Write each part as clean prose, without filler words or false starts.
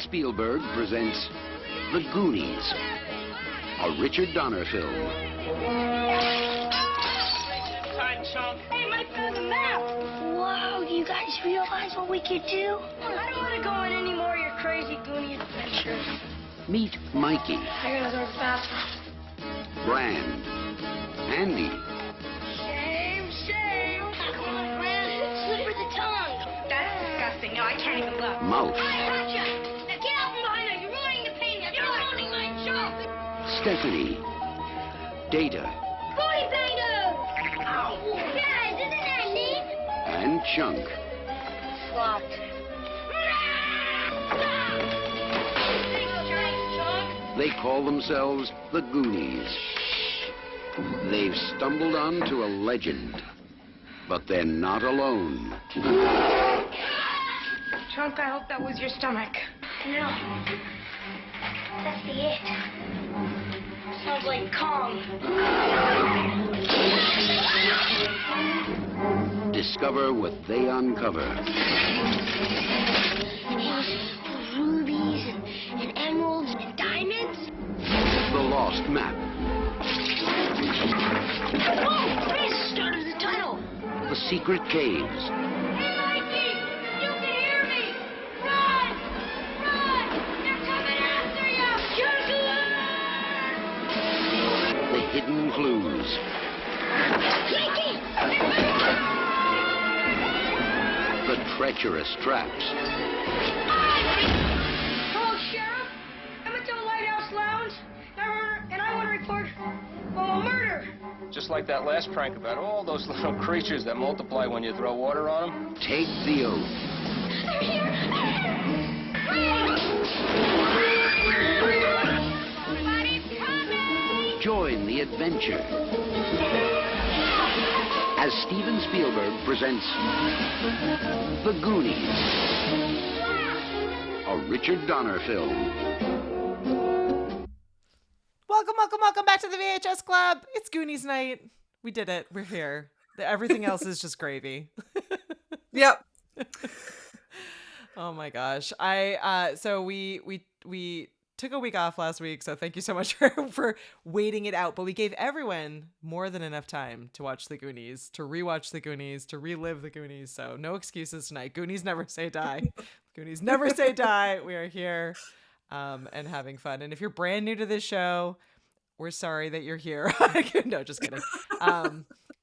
Spielberg presents The Goonies, a Richard Donner film. Time, chunk. Hey, Mike found the map. Whoa, do you guys realize what we could do? I don't want to go on any more of your crazy Goonie adventures. Meet Mikey, I gotta go to the bathroom. Brand, Andy, Shame. Come on, Brand. Slip her the tongue. That's disgusting. No, I can't even look. Mouth, I gotcha. Now get out from behind her. You're ruining the painting. You're ruining my joke. Stephanie, Data, Goonie Bango. Ow. Guys, isn't that neat? and Chunk. Locked. They call themselves The Goonies. They've stumbled onto a legend, but they're not alone. Chunk, I hope that was your stomach. No. That's the it. Sounds like Kong. Discover what they uncover. Rubies and emeralds and diamonds. The lost map. Oh, this started the tunnel. The secret caves. Hey, Mikey! You can hear me! Run! Run! They're coming after you! The hidden clues. Mikey! The treacherous traps. Hello, Sheriff. I'm at the Lighthouse Lounge, and I want to report a murder. Just like that last prank about all those little creatures that multiply when you throw water on them. Take the oath. They're here! Somebody's coming! Join the adventure as Steven Spielberg presents The Goonies, a Richard Donner film. Welcome back to the VHS Club. It's Goonies night. We did it. We're here. Everything else is just gravy. Yep. Oh my gosh. So we took a week off last week, so thank you so much for waiting it out. But we gave everyone more than enough time to watch the Goonies, to rewatch the Goonies, to relive the Goonies. So no excuses tonight. Goonies never say die. Goonies never say die. We are here and having fun. And if you're brand new to this show, we're sorry that you're here. No, just kidding.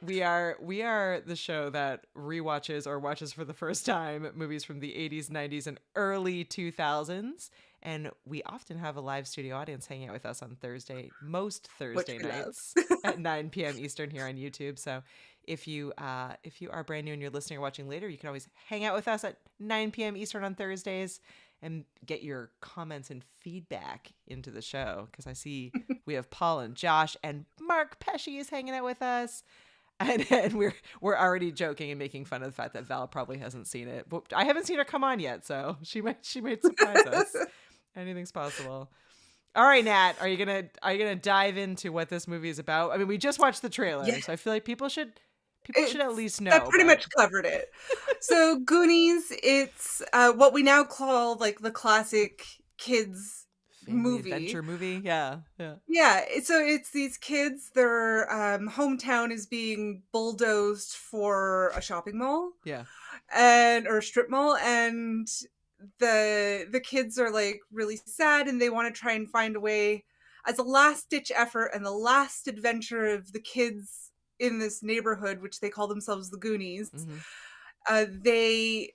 We are the show that rewatches or watches for the first time movies from the 80s, 90s, and early 2000s. And we often have a live studio audience hanging out with us on most Thursday nights at 9 p.m. Eastern here on YouTube. So if you are brand new and you're listening or watching later, you can always hang out with us at 9 p.m. Eastern on Thursdays and get your comments and feedback into the show. Because I see we have Paul and Josh and Mark Pesci is hanging out with us. And we're already joking and making fun of the fact that Val probably hasn't seen it. But I haven't seen her come on yet, so she might surprise us. Anything's possible. All right, Nat, are you gonna dive into what this movie is about? I mean, we just watched the trailer, so I feel like people should at least know. That pretty much covered it. So Goonies, it's what we now call like the classic kids movie. Adventure movie. Yeah. Yeah. Yeah, so it's these kids, their hometown is being bulldozed for a shopping mall Yeah. or strip mall, and the kids are like really sad, and they want to try and find a way as a last ditch effort and the last adventure of the kids in this neighborhood, which they call themselves the Goonies. They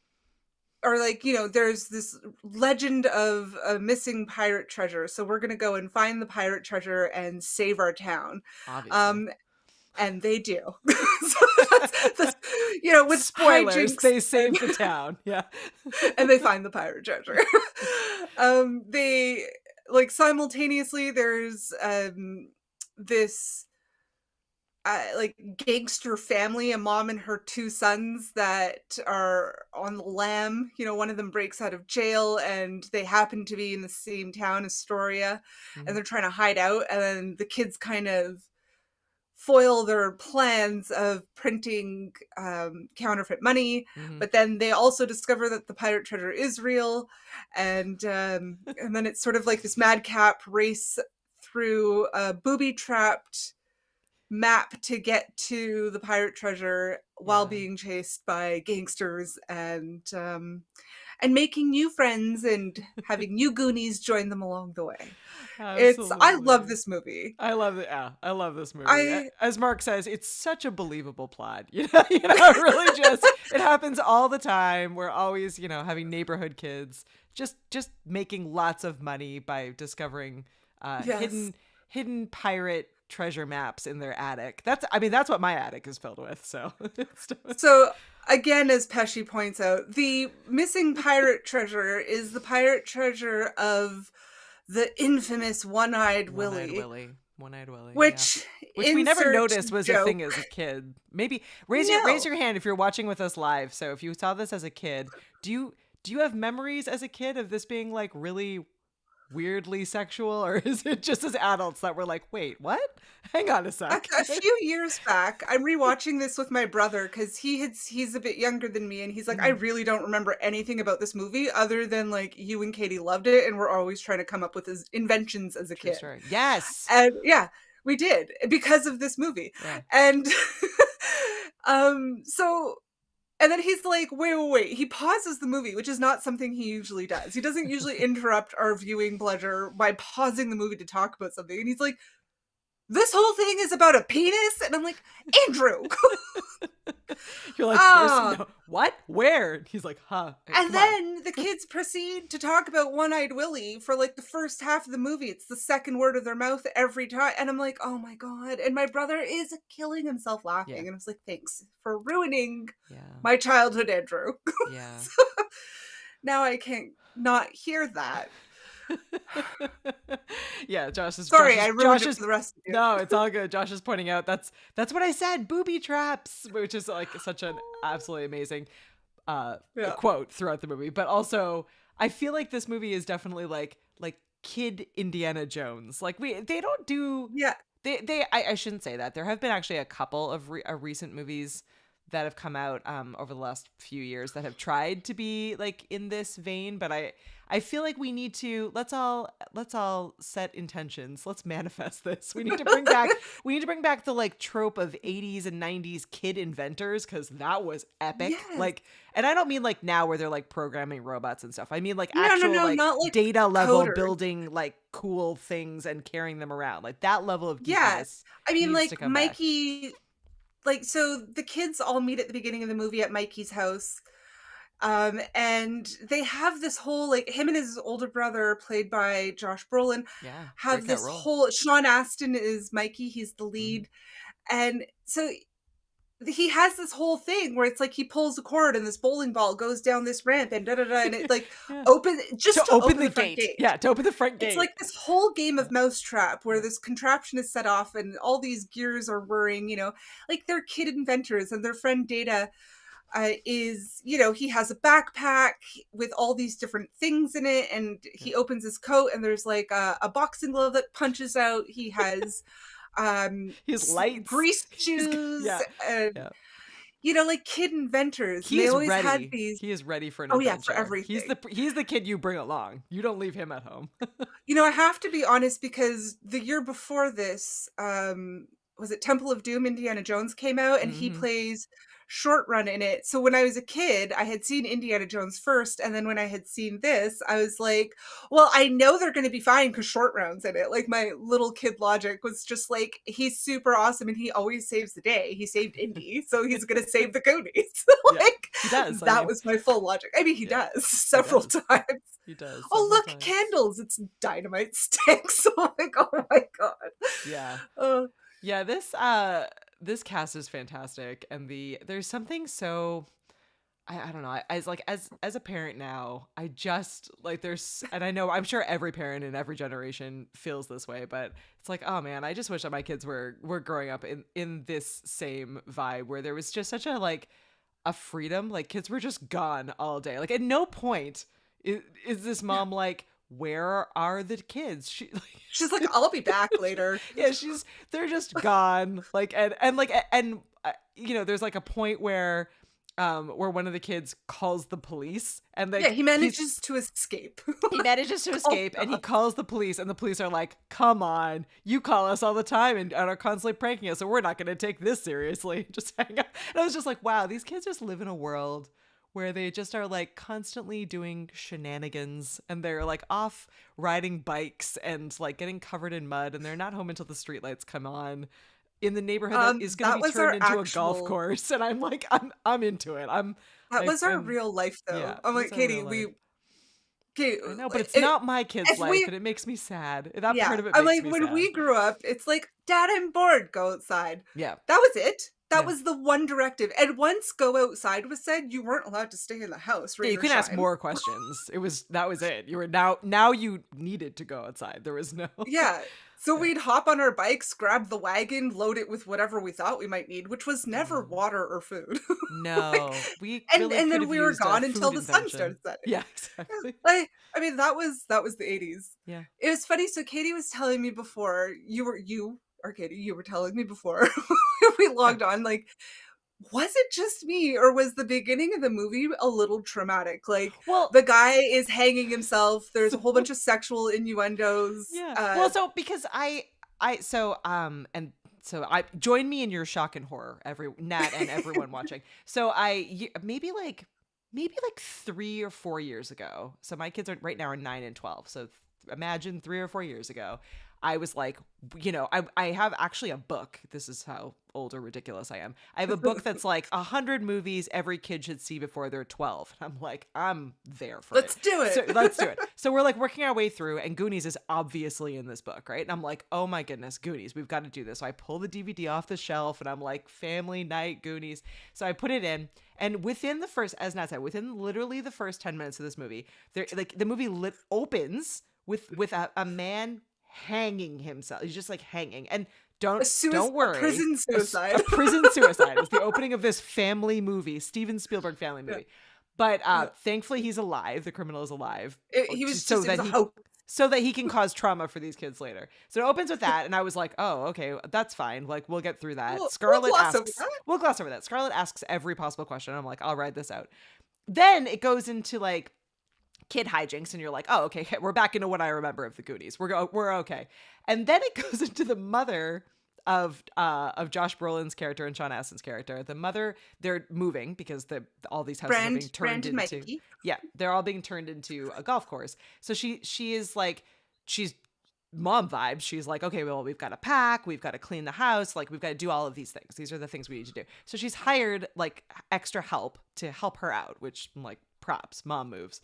are like, there's this legend of a missing pirate treasure, so we're gonna go and find the pirate treasure and save our town. Obviously. And they do. So that's, with spoilers, hijinks, they save the town. Yeah. and they find the pirate treasure. They like simultaneously there's this like gangster family, a mom and her two sons that are on the lam. One of them breaks out of jail, and they happen to be in the same town, Astoria, and they're trying to hide out. And then the kids kind of foil their plans of printing counterfeit money, but then they also discover that the pirate treasure is real, and then it's sort of like this madcap race through a booby-trapped map to get to the pirate treasure while being chased by gangsters and making new friends and having new Goonies join them along the way. I love this movie. I love it. Yeah, I love this movie. As Mark says, it's such a believable plot. It really just it happens all the time. We're always, having neighborhood kids just making lots of money by discovering hidden pirate treasure maps in their attic. That's what my attic is filled with. So again, as Pesci points out, the missing pirate treasure is the pirate treasure of the infamous One-Eyed Willie. One-Eyed Willie. Which we never noticed was a thing as a kid. Maybe raise your hand if you're watching with us live. So if you saw this as a kid, do you have memories as a kid of this being like really weirdly sexual, or is it just as adults that we're like, wait, what? Hang on a sec. A few years back, I'm rewatching this with my brother because he's a bit younger than me, and he's like, I really don't remember anything about this movie other than like you and Katie loved it, and we're always trying to come up with his inventions as a kid. Sure. Yes, and we did because of this movie, and so. And then he's like, wait. He pauses the movie, which is not something he usually does. He doesn't usually interrupt our viewing pleasure by pausing the movie to talk about something. And he's like, this whole thing is about a penis? And I'm like, Andrew! You're like, what? Where? He's like, huh. And then the kids proceed to talk about One-Eyed Willie for like the first half of the movie. It's the second word of their mouth every time. And I'm like, oh my God. And my brother is killing himself laughing. And I was like, thanks for ruining my childhood, Andrew. Yeah. So now I can't not hear that. Yeah, Josh is sorry. I ruined it for the rest of you. No, it's all good. Josh is pointing out that's what I said. Booby traps, which is like such an absolutely amazing quote throughout the movie. But also, I feel like this movie is definitely like kid Indiana Jones. Like they don't do I shouldn't say that. There have been actually a couple of recent movies that have come out over the last few years that have tried to be like in this vein, but I feel like we need to let's all set intentions. Let's manifest this. We need to bring back the like trope of 80s and 90s kid inventors, because that was epic. Yes. Like, and I don't mean like now where they're like programming robots and stuff. I mean like actual not like data level coder. building like cool things and carrying them around. Like that level of geekiness. Yes. I mean needs to like come back. Mikey. Like, so the kids all meet at the beginning of the movie at Mikey's house. And they have this whole, like, him and his older brother, played by Josh Brolin, have this whole, Sean Astin is Mikey, he's the lead. And so he has this whole thing where it's like he pulls a cord and this bowling ball goes down this ramp and and it like to open the front gate. Yeah, to open the front gate. It's like this whole game of mousetrap where this contraption is set off and all these gears are whirring, like they're kid inventors. And their friend Data is, he has a backpack with all these different things in it, and he opens his coat and there's like a boxing glove that punches out. He has his lights, grease shoes, you know, like kid inventors. And He's they always ready. had these. He is ready for an Oh yeah, adventure. for everything. He's the kid you bring along. You don't leave him at home. You know, I have to be honest because the year before this, was it Temple of Doom? Indiana Jones came out, and he plays Short Run in it. So when I was a kid, I had seen Indiana Jones first, and then when I had seen this, I was like, well, I know they're going to be fine because Short Round's in it. Like, my little kid logic was just like, he's super awesome and he always saves the day. He saved Indy, so he's going to save the Goonies. Like, he does. That was my full logic. I mean, he does several times. He does. Oh, look, candles. It's dynamite sticks. Oh my god. Yeah. Yeah, this cast is fantastic, and there's something so I don't know. As a parent now, I just like there's, and I know I'm sure every parent in every generation feels this way, but it's like, oh man, I just wish that my kids were growing up in this same vibe where there was just such a freedom. Like, kids were just gone all day. Like, at no point is this mom like, where are the kids? She's like, I'll be back later. Yeah, they're just gone. Like, and you know, there's like a point where one of the kids calls the police, and he manages to escape. He manages to escape, and he calls the police, and the police are like, come on, you call us all the time and are constantly pranking us, so we're not going to take this seriously. Just hang up. And I was just like, wow, these kids just live in a world where they just are like constantly doing shenanigans, and they're like off riding bikes and like getting covered in mud, and they're not home until the streetlights come on in the neighborhood that is going to be turned into a golf course. And I'm like, I'm into it. That was our real life though. Yeah, I'm like, Katie, I know, but it's not my kid's life, and it makes me sad. That part of it makes me sad. I'm like, when we grew up, it's like, Dad, I'm bored, go outside. Yeah. That was it. That was the one directive. And once go outside was said, you weren't allowed to stay in the house. Yeah, you couldn't ask more questions. That was it. You were now you needed to go outside. There was no. Yeah. So we'd hop on our bikes, grab the wagon, load it with whatever we thought we might need, which was never water or food. No. And then we were gone until the sun started setting. Yeah, exactly. Like, I mean, that was the 80s. Yeah. It was funny. So Katie was telling me before, Katie, you were telling me before we logged on, like, was it just me, or was the beginning of the movie a little traumatic? Like, well, the guy is hanging himself. There's a whole bunch of sexual innuendos. Yeah. Well, so because join me in your shock and horror, Nat and everyone watching. So maybe like 3 or 4 years ago. So my kids right now are 9 and 12. So imagine 3 or 4 years ago. I was like, you know, I have actually a book. This is how old or ridiculous I am. I have a book that's like 100 movies every kid should see before they're 12. And I'm like, I'm there for Let's do it. So, let's do it. So we're like working our way through, and Goonies is obviously in this book, right? And I'm like, oh my goodness, Goonies, we've got to do this. So I pull the DVD off the shelf, and I'm like, family night, Goonies. So I put it in, and within the first, as Nat said, within literally the first 10 minutes of this movie, the movie opens with a man hanging himself. He's just like hanging, and don't worry, a prison suicide. A prison suicide is the opening of this family movie, Steven Spielberg family movie. But thankfully he's alive. The criminal is alive. He was so that he can cause trauma for these kids later. So it opens with that, and I was like, oh, okay, that's fine. Like, we'll get through that. We'll gloss over that. Scarlett asks every possible question. I'm like, I'll ride this out. Then it goes into like kid hijinks, and you're like, oh, okay, we're back into what I remember of the Goonies. We're okay. And then it goes into the mother of Josh Brolin's character and Sean Astin's character. The mother, they're moving because all these houses are being turned into they're all being turned into a golf course. So she is like, she's mom vibes. She's like, okay, well, we've got to pack, we've got to clean the house, like we've got to do all of these things. These are the things we need to do. So she's hired like extra help to help her out, which I'm like, props, mom moves.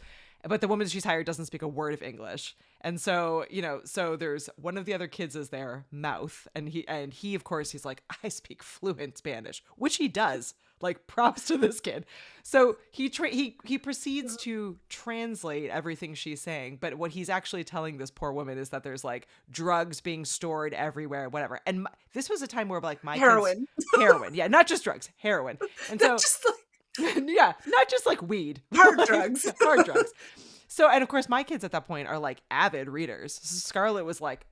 But the woman she's hired doesn't speak a word of English. And so, you know, so there's one of the other kids is there, Mouth. And he, of course, he's like, I speak fluent Spanish, which he does. Like, props to this kid. So he proceeds to translate everything she's saying. But what he's actually telling this poor woman is that there's like drugs being stored everywhere, whatever. And this was a time where like heroin. Yeah, not just drugs, heroin. And so just like, yeah, not just like weed. Hard drugs. Hard drugs. So, and of course, my kids at that point are like avid readers. So Scarlett was like,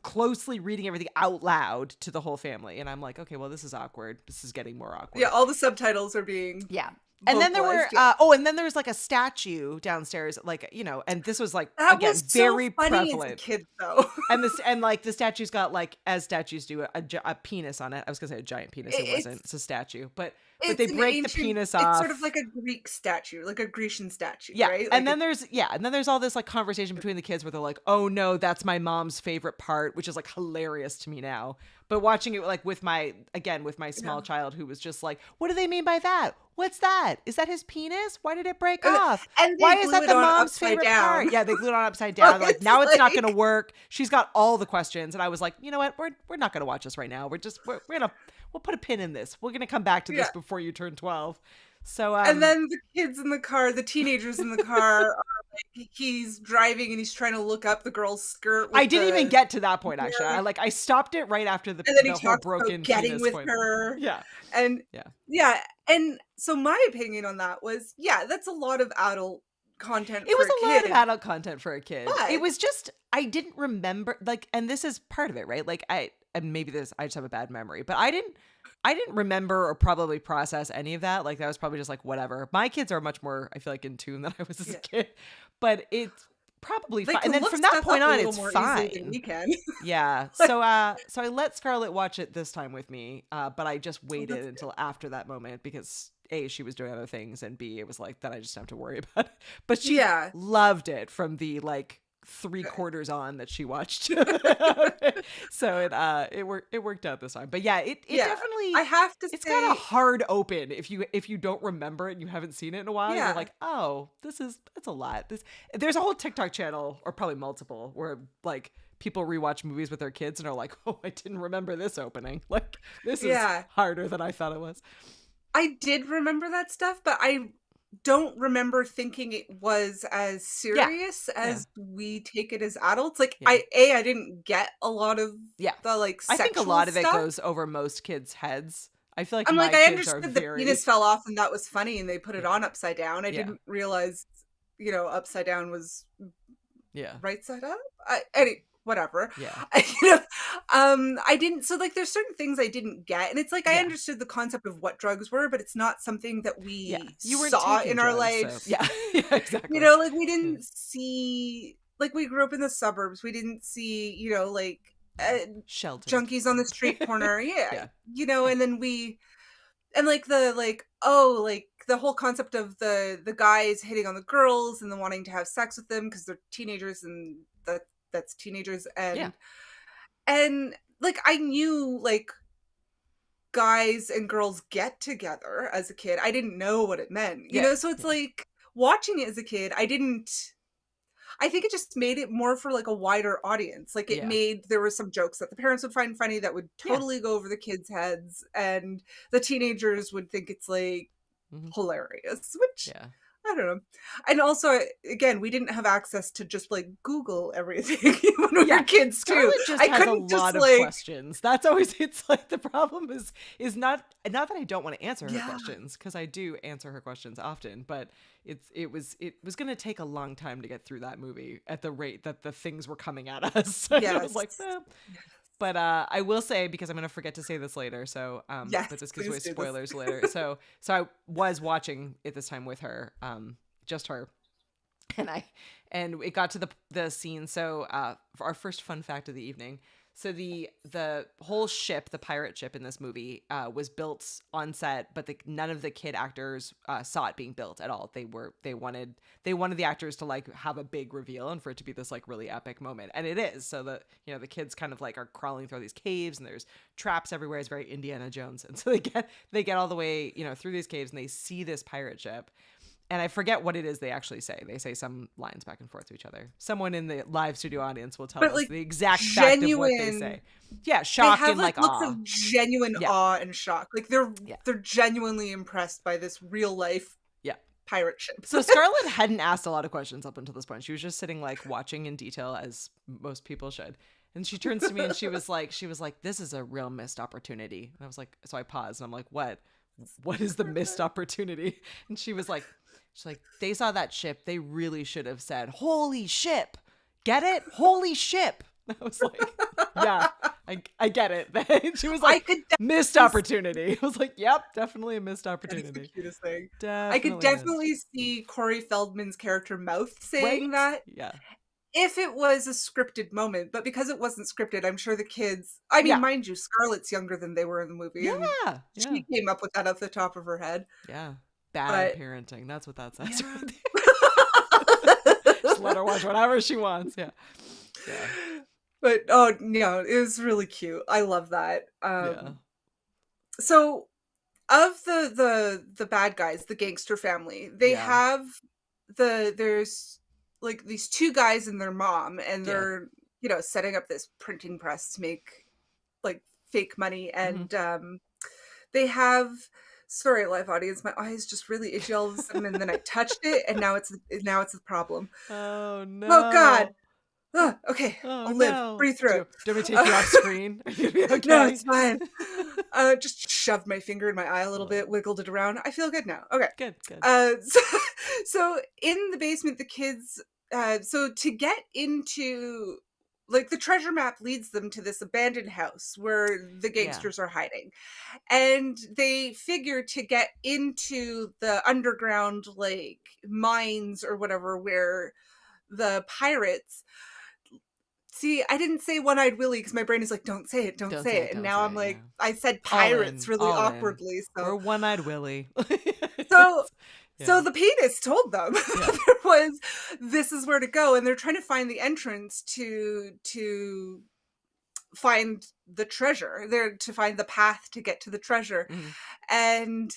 closely reading everything out loud to the whole family. And I'm like, okay, well, this is awkward. This is getting more awkward. Yeah, all the subtitles are being And then there were, vocalized, and then there was like a statue downstairs, like, and this was like, that again, was very so funny prevalent. as a kid, though. And like the statue's got like, as statues do, a penis on it. I was gonna say a giant penis. It wasn't. It's a statue, but they break the penis off. It's sort of like a Greek statue, like a Grecian statue, yeah. right? And then there's all this like conversation between the kids where they're like, oh no, that's my mom's favorite part, which is like hilarious to me now. But watching it like with my small child who was just like, what do they mean by that? What's that? Is that his penis? Why did it break off? And why is that the mom's favorite part? Yeah, they glued it on upside down. Like, now it's not going to work. She's got all the questions. And I was like, you know what? We're not going to watch this right now. We'll put a pin in this. We're going to come back to this before you turn 12. So, and then the kids in the car, the teenagers in the car, are like, he's driving and he's trying to look up the girl's skirt. I didn't even get to that point, actually. I stopped it right after the whole broken about getting penis with point. her. Yeah. And and so my opinion on that was, that's a lot of adult content. It was a lot kid. of adult content for a kid. But it was just, I didn't remember, like, and this is part of it, right? Like, I just have a bad memory, but I didn't remember or probably process any of that. Like, that was probably just like, whatever. My kids are much more, I feel like, in tune than I was as a kid, but it's probably fine. And then from that point on, it's fine. We can. Yeah. So I let Scarlett watch it this time with me, but I just waited until after that moment because A, she was doing other things, and B, it was like, then I just don't have to worry about it. But she loved it from the like 3/4 on that she watched. So it worked out this time. But yeah, it definitely, I have to it's say, got a hard open if you don't remember it and you haven't seen it in a while. You're like, oh, it's a lot. There's a whole TikTok channel, or probably multiple, where like people rewatch movies with their kids and are like, oh, I didn't remember this opening. Like, this is harder than I thought it was. I did remember that stuff, but I don't remember thinking it was as serious as we take it as adults. Like, I didn't get a lot of the like sexual I think a lot of it stuff. goes over most kids' heads. I feel like I'm my like, I kids understood are the very... penis fell off and that was funny and they put it on upside down. I didn't realize, upside down was right side up. Whatever. Yeah. I didn't. So like, there's certain things I didn't get, and it's like I understood the concept of what drugs were, but it's not something that we saw in our life. So. Yeah, exactly. Like we didn't see. Like, we grew up in the suburbs. We didn't see. Like shelter junkies on the street corner. And then and like the whole concept of the guys hitting on the girls and then wanting to have sex with them because they're teenagers, and that's teenagers, and like I knew like guys and girls get together as a kid. I didn't know what it meant, you know. So it's like, watching it as a kid, I think it just made it more for like a wider audience. Like, it made, there were some jokes that the parents would find funny that would totally go over the kids' heads, and the teenagers would think it's like hilarious, which I don't know. And also, again, we didn't have access to just like Google everything when we were kids too. Scarlett just has a lot of questions. That's always, it's like, the problem is not that I don't want to answer her questions, because I do answer her questions often, but it was going to take a long time to get through that movie at the rate that the things were coming at us. So I was like, But I will say, because I'm going to forget to say this later, so but this gives away spoilers later. So I was watching it this time with her, just her, and it got to the scene. So for our first fun fact of the evening. So the whole ship, the pirate ship in this movie, was built on set, but none of the kid actors saw it being built at all. They wanted the actors to like have a big reveal and for it to be this like really epic moment, and it is. So the kids kind of like are crawling through these caves and there's traps everywhere. It's very Indiana Jones, and so they get all the way through these caves and they see this pirate ship. And I forget what it is they actually say. They say some lines back and forth to each other. Someone in the live studio audience will tell us the exact fact of what they say. Yeah, shock and like looks awe. Of genuine awe and shock. Like, they're genuinely impressed by this real life pirate ship. So Scarlett hadn't asked a lot of questions up until this point. She was just sitting like watching in detail, as most people should. And she turns to me and she was like, this is a real missed opportunity. And I was like, so I paused and I'm like, what is the missed opportunity? And she was like, She's like, they saw that ship. They really should have said, "Holy ship." Get it? Holy ship. I was like, yeah, I get it. She was like, missed opportunity. I was like, yep, definitely a missed opportunity. That's the cutest thing. Definitely I could definitely see Corey Feldman's character Mouth saying that. Yeah. If it was a scripted moment, but because it wasn't scripted, I'm sure the kids, I mean, mind you, Scarlett's younger than they were in the movie. Yeah. She came up with that off the top of her head. Yeah. Bad parenting. That's what that says right there. Just let her watch whatever she wants. Yeah. Yeah. But oh no, it was really cute. I love that. So of the bad guys, the gangster family, they have there's like these two guys and their mom, and they're setting up this printing press to make like fake money, and they have, sorry live audience, my eyes just really itchy all of a sudden, and then I touched it, and now it's a problem. Oh no. Oh god. Okay, I'll live. Breathe through it. Do you want me to take you off screen? Are you gonna be okay? No, it's fine. Just shoved my finger in my eye a little bit, wiggled it around. I feel good now. Okay. Good. So in the basement, the kids, so to get into, like, the treasure map leads them to this abandoned house where the gangsters are hiding. And they figure to get into the underground, like, mines or whatever, where the pirates... See, I didn't say One-Eyed Willie because my brain is like, don't say it, don't say it. And now I'm like, I said pirates really awkwardly. So or One-Eyed Willie. So the penis told them this is where to go, and they're trying to find the entrance to find the treasure. They're to find the path to get to the treasure. And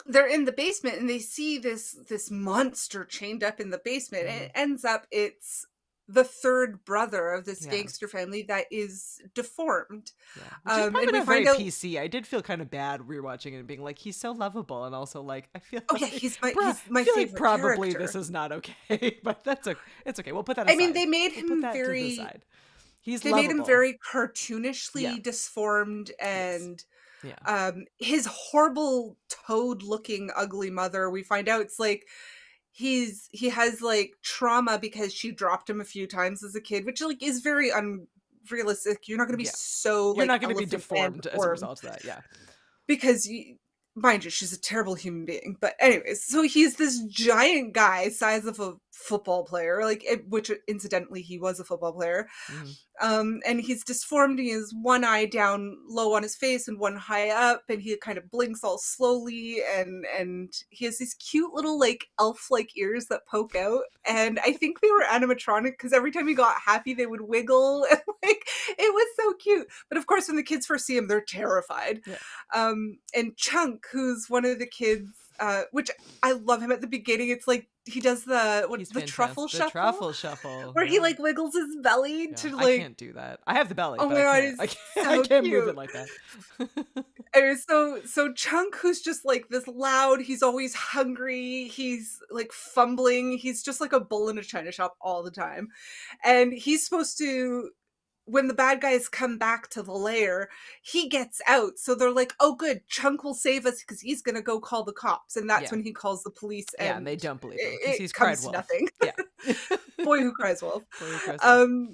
they're in the basement, and they see this monster chained up in the basement. And it ends up it's the third brother of this gangster family that is deformed. Which is probably not very PC. I did feel kind of bad rewatching it and being like, he's so lovable, and also like, I feel like he's my favorite like probably character. This is not okay, but it's okay. We'll put that aside. I mean, they made him very... They made him very cartoonishly disformed, and his horrible toad-looking ugly mother, we find out it's like he has like trauma because she dropped him a few times as a kid, which like is very unrealistic. You're not going to be so you're not going to be deformed as a result of that, because mind you, she's a terrible human being. But anyways, so he's this giant guy, size of a football player, like which incidentally he was a football player. And he's deformed. He has one eye down low on his face and one high up, and he kind of blinks all slowly, and he has these cute little like elf-like ears that poke out, and I think they were animatronic because every time he got happy they would wiggle, and like it was so cute. But of course when the kids first see him, they're terrified. And Chunk, who's one of the kids, which I love him at the beginning, it's like he does the truffle shuffle. The truffle shuffle. Where he like wiggles his belly to like... I can't do that. I have the belly. Oh my god, I can't move it like that. And so Chunk, who's just like this loud, he's always hungry, he's like fumbling, he's just like a bull in a china shop all the time. And he's supposed to... When the bad guys come back to the lair, he gets out. So they're like, oh good, Chunk will save us because he's going to go call the cops. And that's when he calls the police. And they don't believe him because he's cried wolf. Nothing. Boy who cries wolf. wolf.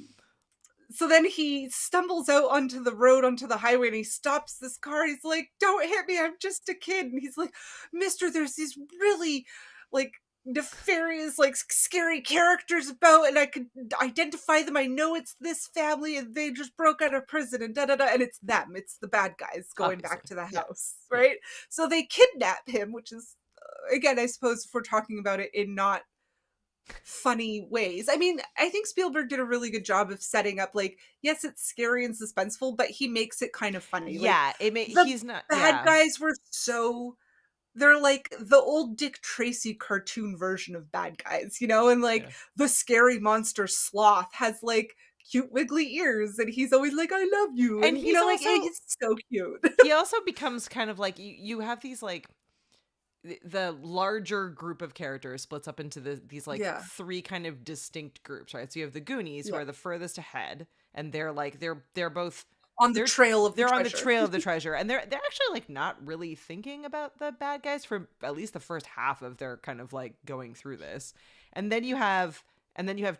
So then he stumbles out onto the road, onto the highway, and he stops this car. He's like, don't hit me, I'm just a kid. And he's like, mister, there's these really like nefarious, like scary characters about, and I could identify them. I know it's this family, and they just broke out of prison, and and it's them. It's the bad guys going back to the house, right? So they kidnap him, which is, again, I suppose if we're talking about it in not funny ways. I mean, I think Spielberg did a really good job of setting up, like, yes, it's scary and suspenseful, but he makes it kind of funny. Yeah, like, he's not... Bad guys were so... They're like the old Dick Tracy cartoon version of bad guys, you know? And like the scary monster sloth has like cute wiggly ears, and he's always like, I love you. And you know, like, he's so cute. He also becomes kind of like, you have these like, the larger group of characters splits up into these like three kind of distinct groups, right? So you have the Goonies, who are the furthest ahead, and they're like, they're both on the trail of the they're treasure. on the trail of the treasure, and they're actually like not really thinking about the bad guys for at least the first half of their kind of like going through this. And then you have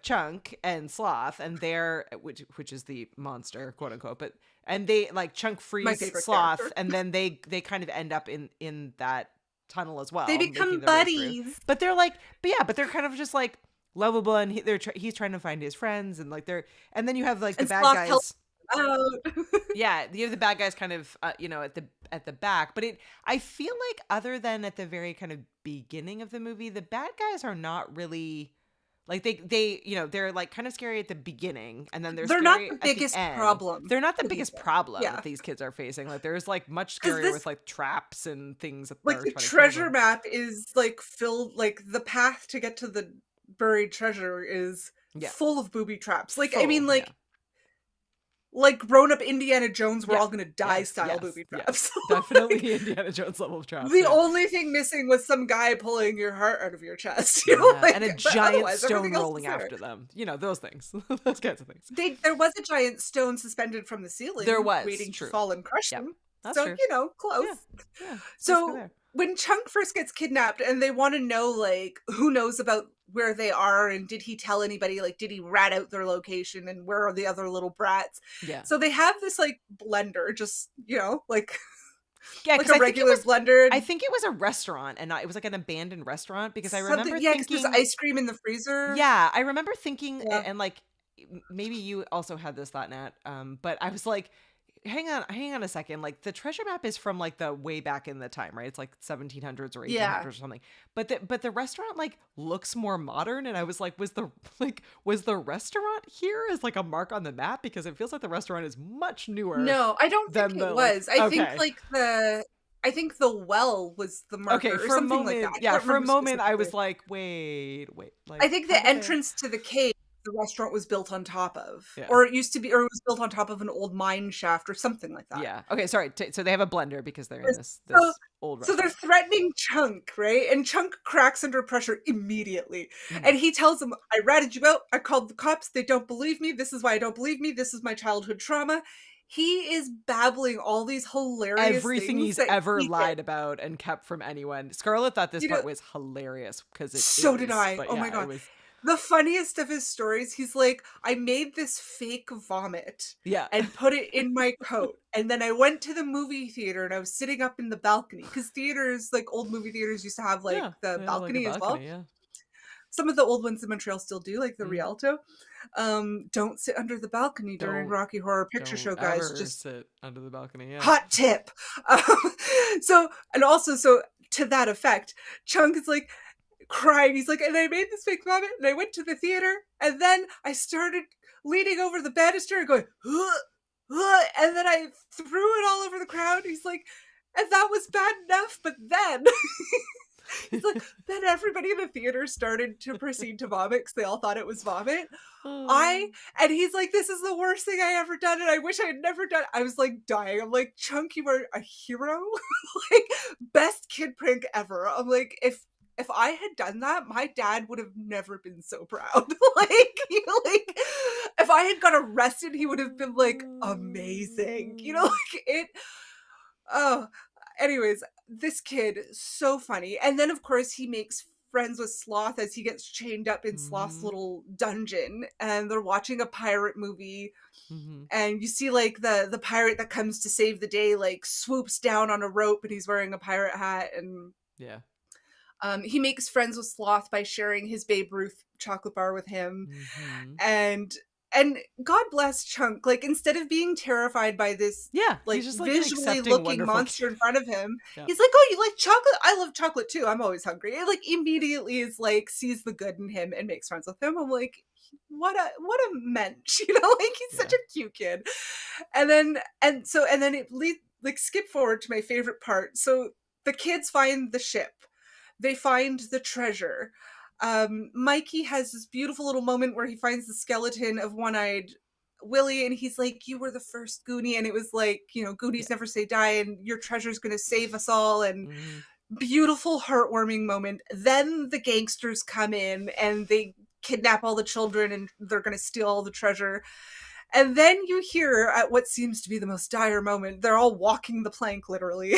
Chunk and Sloth, and they're which is the monster, quote unquote, but and they like Chunk frees Sloth character. And then they kind of end up in that tunnel as well. They become buddies. But they're kind of just like lovable, and he's trying to find his friends, and like and then you have like the bad guys. Yeah, you have the bad guys kind of at the back, but I feel like other than at the very kind of beginning of the movie, the bad guys are not really like they they're like kind of scary at the beginning, and then they're not the biggest problem. They're not the biggest problem that these kids are facing. Like there's like much scarier with like traps and things. Like the treasure map is like filled, like the path to get to the buried treasure is full of booby traps. Like like grown-up Indiana Jones, we're all gonna die style booby traps. Definitely Indiana Jones level of traps. The only thing missing was some guy pulling your heart out of your chest. And a giant stone rolling after them. Those things. Those kinds of things. There was a giant stone suspended from the ceiling. There was. Waiting to fall and crush them. That's so, true. Close. Yeah, so when Chunk first gets kidnapped and they want to know, like, who knows about where they are and did he tell anybody, like, did he rat out their location and where are the other little brats? Yeah. So they have this, like, blender, just, like... Yeah, like a regular blender. I think it was a restaurant, and it was like an abandoned restaurant, because I remember thinking... there's ice cream in the freezer. Yeah, I remember thinking, and like, maybe you also had this thought, Nat, but I was like, hang on a second, like the treasure map is from like the way back in the time, right? It's like 1700s or 1800s or something, but the restaurant like looks more modern, and I was like, was the restaurant here as like a mark on the map, because it feels like the restaurant is much newer. No, I don't think it was. I think the well was the marker, or something like that. Yeah, for a moment I was like, wait, like I think the entrance to the cave, the restaurant was built on top of, or it used to be, or it was built on top of an old mine shaft or something like that. Yeah. Okay. Sorry. So they have a blender because they're in this old restaurant. So they're threatening Chunk, right? And Chunk cracks under pressure immediately. And he tells them, I ratted you out. I called the cops. They don't believe me. This is why I don't believe me. This is my childhood trauma. He is babbling all these hilarious everything he's ever lied about and kept from anyone. Scarlett thought this part was hilarious because did I. Oh my God. The funniest of his stories, he's like, I made this fake vomit and put it in my coat. And then I went to the movie theater and I was sitting up in the balcony. Because theaters, like old movie theaters used to have like the balcony as well. Yeah. Some of the old ones in Montreal still do, like the Rialto. Don't sit under the balcony during Rocky Horror Picture Show, guys. Just sit under the balcony. Yeah. Hot tip. So to that effect, Chunk is like, crying. He's like, and I made this fake vomit and I went to the theater and then I started leaning over the banister and going, and then I threw it all over the crowd. He's like, and that was bad enough, but then he's like, then everybody in the theater started to proceed to vomit because they all thought it was vomit. And he's like, this is the worst thing I ever done and I wish I had never done it. I was like dying. I'm like, Chunk, you are a hero. Like, best kid prank ever. I'm like, if I had done that, my dad would have never been so proud. like, if I had got arrested, he would have been like, amazing. Anyways, this kid, so funny. And then, of course, he makes friends with Sloth as he gets chained up in Sloth's little dungeon. And they're watching a pirate movie. And you see, like, the pirate that comes to save the day, like, swoops down on a rope and he's wearing a pirate hat. And he makes friends with Sloth by sharing his Babe Ruth chocolate bar with him. And God bless Chunk. Like, instead of being terrified by this, like, just, like, visually looking monster in front of him, he's like, oh, you like chocolate? I love chocolate too. I'm always hungry. And, like, immediately is like, sees the good in him and makes friends with him. I'm like, what a mensch, like, he's such a cute kid. And then it leads, like, skip forward to my favorite part. So the kids find the ship. They find the treasure. Mikey has this beautiful little moment where he finds the skeleton of One-Eyed Willie, and he's like, you were the first Goonie, and it was like, Goonies never say die, and your treasure's gonna save us all, and beautiful, heartwarming moment. Then the gangsters come in, and they kidnap all the children, and they're gonna steal all the treasure. And then you hear at what seems to be the most dire moment, they're all walking the plank literally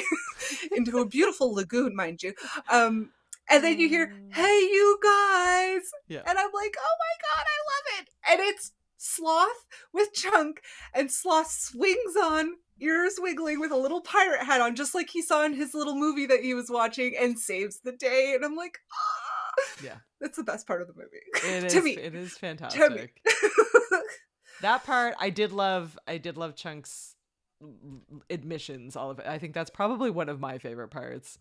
into a beautiful lagoon, mind you. And then you hear, "Hey, you guys." Yeah. And I'm like, oh my God, I love it. And it's Sloth with Chunk, and Sloth swings on, ears wiggling with a little pirate hat on, just like he saw in his little movie that he was watching, and saves the day. And I'm like, ah. Yeah. That's the best part of the movie. It To is. me. It is To me. fantastic. That part, I did love Chunk's admissions, all of it. I think that's probably one of my favorite parts.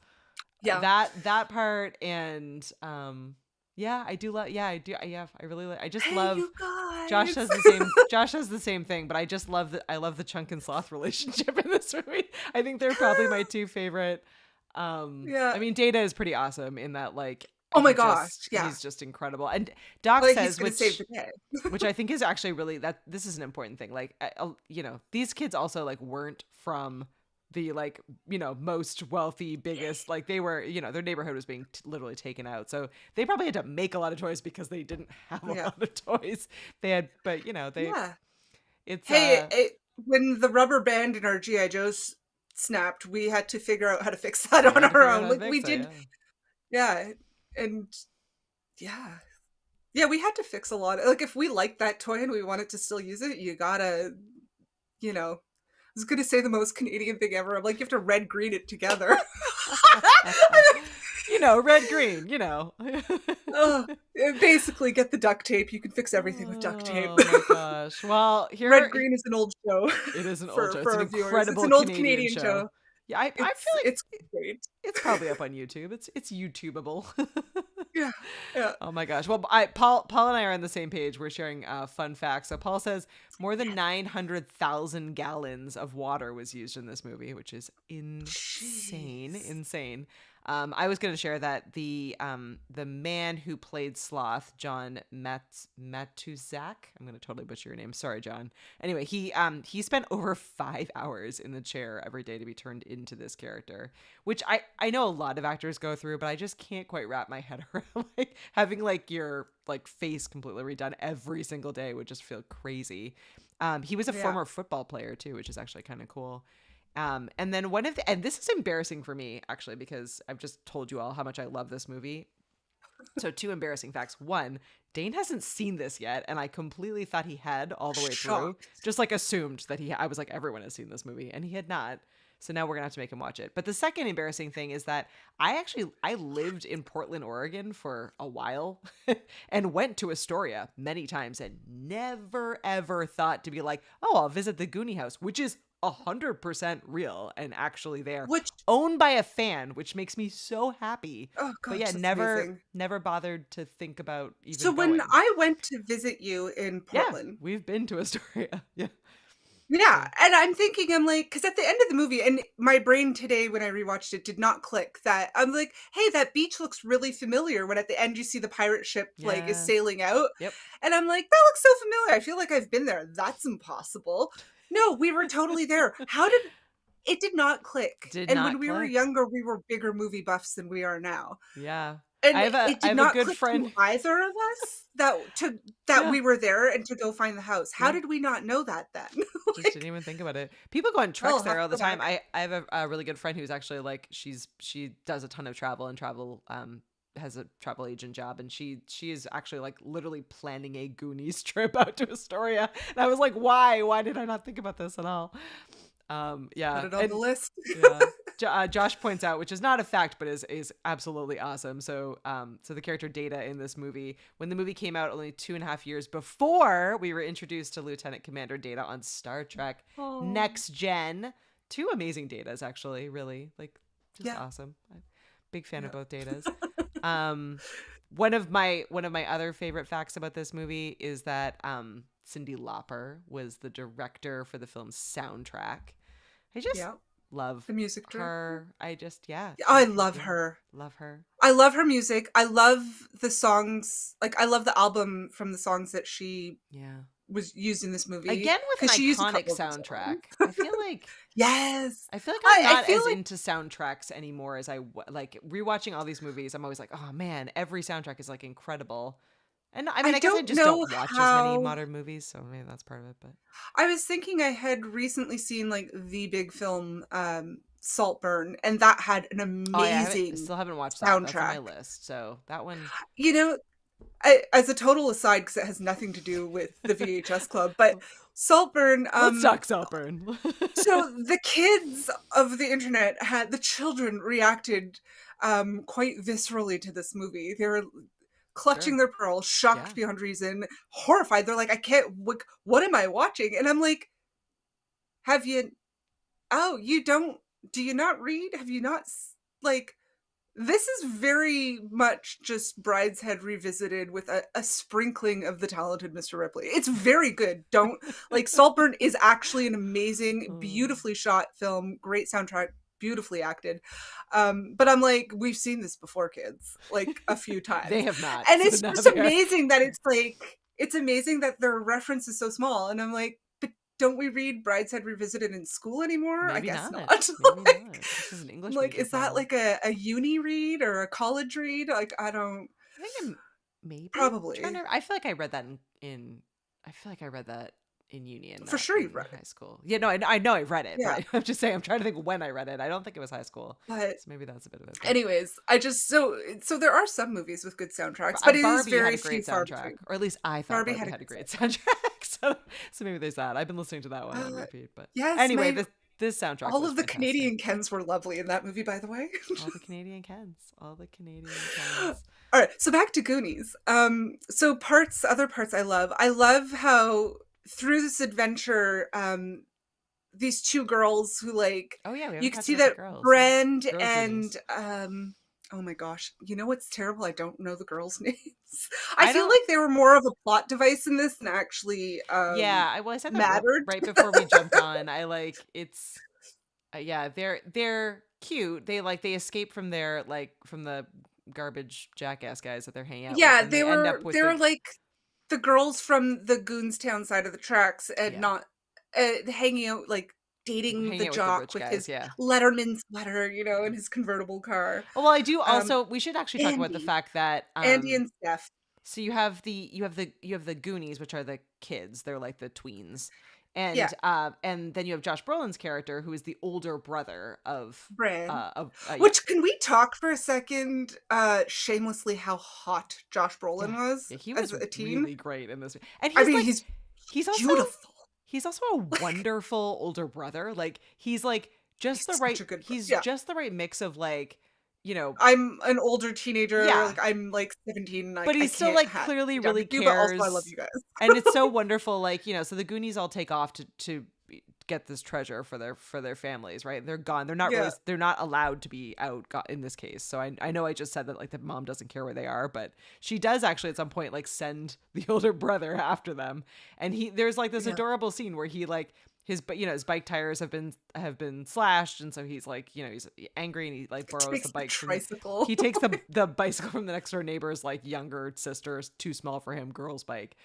Yeah. That part, and yeah, I do love. Yeah, I do. Yeah, I really. I just Hey, love. you guys. Josh has the same. Josh has the same thing, but I just love I love the Chunk and Sloth relationship in this movie. I think they're probably my two favorite. Yeah. I mean, Data is pretty awesome in that, like. Oh my he gosh, just- yeah. He's just incredible. And Doc Like, says, he's gonna save the day. which I think is actually really that this is an important thing. Like, you know, these kids also like weren't from the like, you know, most wealthy, biggest, like they were, you know, their neighborhood was being literally taken out. So they probably had to make a lot of toys because they didn't have a lot of toys. They had, but you know, they, it's, when the rubber band in our G.I. Joes snapped, we had to figure out how to fix that on our own. Like we did. Yeah. And yeah, we had to fix a lot. Like if we like that toy and we wanted to still use it, you gotta, you know, I was gonna say the most Canadian thing ever. I'm like, you have to red green it together. You know, red green, you know. Basically get the duct tape. You can fix everything with duct tape. Oh my gosh. Well, here Red Green is an old show. It is an for, old show. for It's an viewers. incredible It's an old Canadian show. Yeah, I feel like it's great. It's probably up on YouTube. It's YouTubeable. Yeah. Oh my gosh. Well, Paul and I are on the same page. We're sharing fun facts. So Paul says more than 900,000 gallons of water was used in this movie, which is insane. Jeez. Insane. I was going to share that the man who played Sloth, John Matuzak, I'm going to totally butcher your name. Sorry, John. Anyway, he spent over 5 hours in the chair every day to be turned into this character, which I know a lot of actors go through, but I just can't quite wrap my head around like having like your like face completely redone every single day would just feel crazy. He was a former football player too, which is actually kind of cool. And then and this is embarrassing for me actually, because I've just told you all how much I love this movie. So 2 embarrassing facts. 1, Dane hasn't seen this yet, and I completely thought he had all the way through. Just like assumed that I was like, everyone has seen this movie, and he had not. So now we're gonna have to make him watch it. But the second embarrassing thing is that I lived in Portland, Oregon for a while and went to Astoria many times and never ever thought to be like, oh, I'll visit the Goonie house, which is 100% real and actually there, which owned by a fan, which makes me so happy. Oh God, but yeah, never bothered to think about even. So when I went to visit you in Portland, we've been to Astoria. Yeah, and I'm thinking, I'm like, because at the end of the movie, and my brain today when I rewatched it did not click that I'm like, hey, that beach looks really familiar. When at the end you see the pirate ship like is sailing out, and I'm like, that looks so familiar. I feel like I've been there. That's impossible. No, we were totally there. It did not click. When we were younger, we were bigger movie buffs than we are now. Yeah. And it did not click to either of us that we were there and to go find the house. How did we not know that then? Just didn't even think about it. People go on treks there all the time. I have a really good friend who's actually like she does a ton of travel and has a travel agent job, and she is actually like literally planning a Goonies trip out to Astoria. And I was like, why did I not think about this at all? Put it on the list. Josh points out, which is not a fact, but is absolutely awesome. So the character Data in this movie, when the movie came out only 2.5 years before we were introduced to Lieutenant Commander Data on Star Trek Next Gen. 2 amazing Datas, actually, really, like, just awesome. Big fan of both Datas. One of my other favorite facts about this movie is that Cyndi Lauper was the director for the film's soundtrack. I just love the music her. I love her. Love her. I love her music. I love the songs. Like I love the album from the songs that she was used in this movie. Again with an iconic soundtrack. I feel like I feel like I'm not as into soundtracks anymore as I like rewatching all these movies. I'm always like, oh man, every soundtrack is like incredible. And I mean, I guess I don't just know don't watch as many how. modern movies, so maybe that's part of it. But I was thinking I had recently seen like the big film Saltburn, and that had an oh yeah, I amazing still haven't watched that. That's on my soundtrack. list. So that one. You know, as a total aside, because it has nothing to do with the VHS Club, but Saltburn. Let's talk Saltburn. So the kids of the internet the children reacted quite viscerally to this movie. They were clutching Sure. their pearls, shocked Yeah. beyond reason, horrified. They're like, I can't, what am I watching? And I'm like, have you, oh, you don't, do you not read? Have you not, like, this is very much just Brideshead revisited with a sprinkling of the talented Mr. Ripley. It's very good. Don't, like, Saltburn is actually an amazing, beautifully shot film, great soundtrack, beautifully acted. But I'm like, we've seen this before, kids, like a few times. They have not. And so it's now just they are. amazing that it's like, it's amazing that their reference is so small. And I'm like, but don't we read Brideshead Revisited in school anymore? I Maybe guess not. not. Maybe Like, not. This is an English like, major is that problem. like a uni read or a college read? Like, I don't. I think I'm maybe Probably. I feel like I read that in I feel like I read that in uni and For not sure you in read high school. Yeah, no, I know I read it, Yeah. but I'm just saying I'm trying to think when I read it. I don't think it was high school. But So maybe that's a bit of it. but- anyways, I just so there are some movies with good soundtracks, But but it is Barbie very had a few great far soundtrack, between. or at least I thought Barbie Barbie had a had a good great soundtrack. So maybe there's that. I've been listening to that one on repeat. But Yes, anyway, my- this soundtrack. all was of the fantastic. Canadian Kens were lovely in that movie, by the way. All the Canadian Kens. All the Canadian Kens. All right, so back to Goonies. So other parts I love. I love how through this adventure, these two girls who like, Oh yeah, we you haven't can talked see about the that girls. Brand Girl and Goonies. oh my gosh, you know what's terrible? I don't know the girls' names. I I feel don't- like they were more of a plot device in this than actually Yeah, I said that mattered. right before we jumped on. I like it's yeah, they're cute. They escape from their from the garbage jackass guys that they're hanging out Yeah, with. And they end up with they were the, like the girls from the Goonstown side of the tracks and Yeah. not hanging out like dating Hanging the out with the jock rich with guys, his yeah. Letterman sweater, you know, and his convertible car. Oh, well, I do also we should actually talk about the Andy. fact that Andy and Steph. so you have the Goonies, which are the kids. They're like the tweens. And Yeah. And then you have Josh Brolin's character, who is the older brother of Bran. yeah. Which, can we talk for a second, shamelessly, how hot Josh Brolin was Yeah, he was as a teen? really great in this. And I mean, he's also beautiful. He's also a wonderful older brother. Like he's like just He's the such right a good he's yeah. just the right mix of like, you know, I'm an older teenager. Yeah. Like, I'm like 17. Like, but I he's still can't like ha- clearly be done really with you, cares. But also, I love you guys. And it's so wonderful, like, you know, so the Goonies all take off to get this treasure for their families, right? They're gone. They're not Yeah. they're not allowed to be out in this case. So I know I just said that like the mom doesn't care where they are, but she does actually at some point like send the older brother after them. And there's like this Yeah. adorable scene where he like his bike tires have been slashed, and so he's like, you know, he's angry and he like borrows Takes the the bike from tricycle. he takes the bicycle from the next door neighbor's like younger sister's too small for him girl's bike.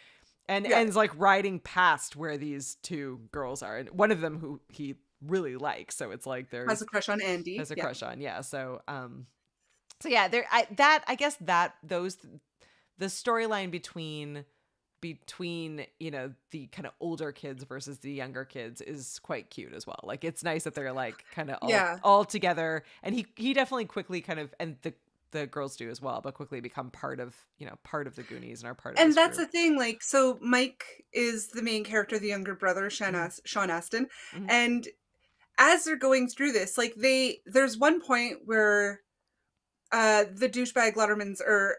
And Yeah. is like riding past where these two girls are, and one of them who he really likes. So it's like there's Has a crush on Andy. has a Yeah. crush on, yeah. So yeah, I guess that the storyline between you know the kind of older kids versus the younger kids is quite cute as well. Like it's nice that they're like kind of Yeah. all together, and he definitely quickly kind of, and the girls do as well, but quickly become part of the Goonies and are part of And this that's group. the thing, like, so Mike is the main character, the younger brother, Sean Astin, Mhm. and as they're going through this, like, there's one point where the douchebag Lettermans are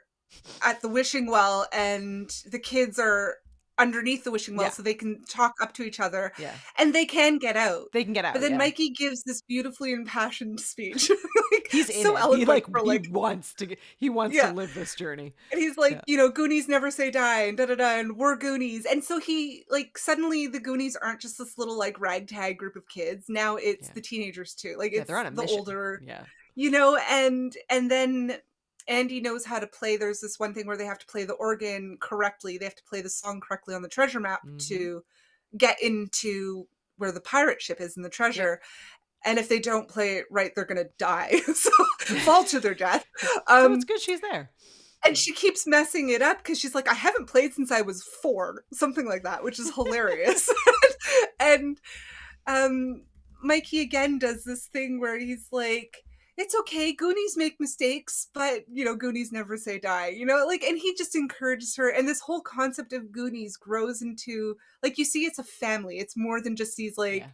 at the wishing well, and the kids are underneath the wishing well, Yeah. so they can talk up to each other, Yeah, and they can get out. they can get out. But then yeah. Mikey gives this beautifully impassioned speech. Like, He's in so it. eloquent for He like, wants to Yeah. live this journey. and he's like, Yeah. you know, Goonies never say die, and da da da, and we're Goonies. And so he, like, suddenly the Goonies aren't just this little like ragtag group of kids. Now it's Yeah. the teenagers too. Like, Yeah, it's they're on a the mission. older, Yeah. you know, and then Andy knows how to play. There's this one thing where they have to play the organ correctly. They have to play the song correctly on the treasure map Mhm. to get into where the pirate ship is in the treasure. And if they don't play it right, they're gonna die. So fall to their death. So it's good she's there. And she keeps messing it up because she's like, I haven't played since I was 4, something like that, which is hilarious. And Mikey again does this thing where he's like, it's okay, Goonies make mistakes, but, you know, Goonies never say die, you know, like, and he just encourages her. And this whole concept of Goonies grows into, like, you see, it's a family. It's more than just these, like,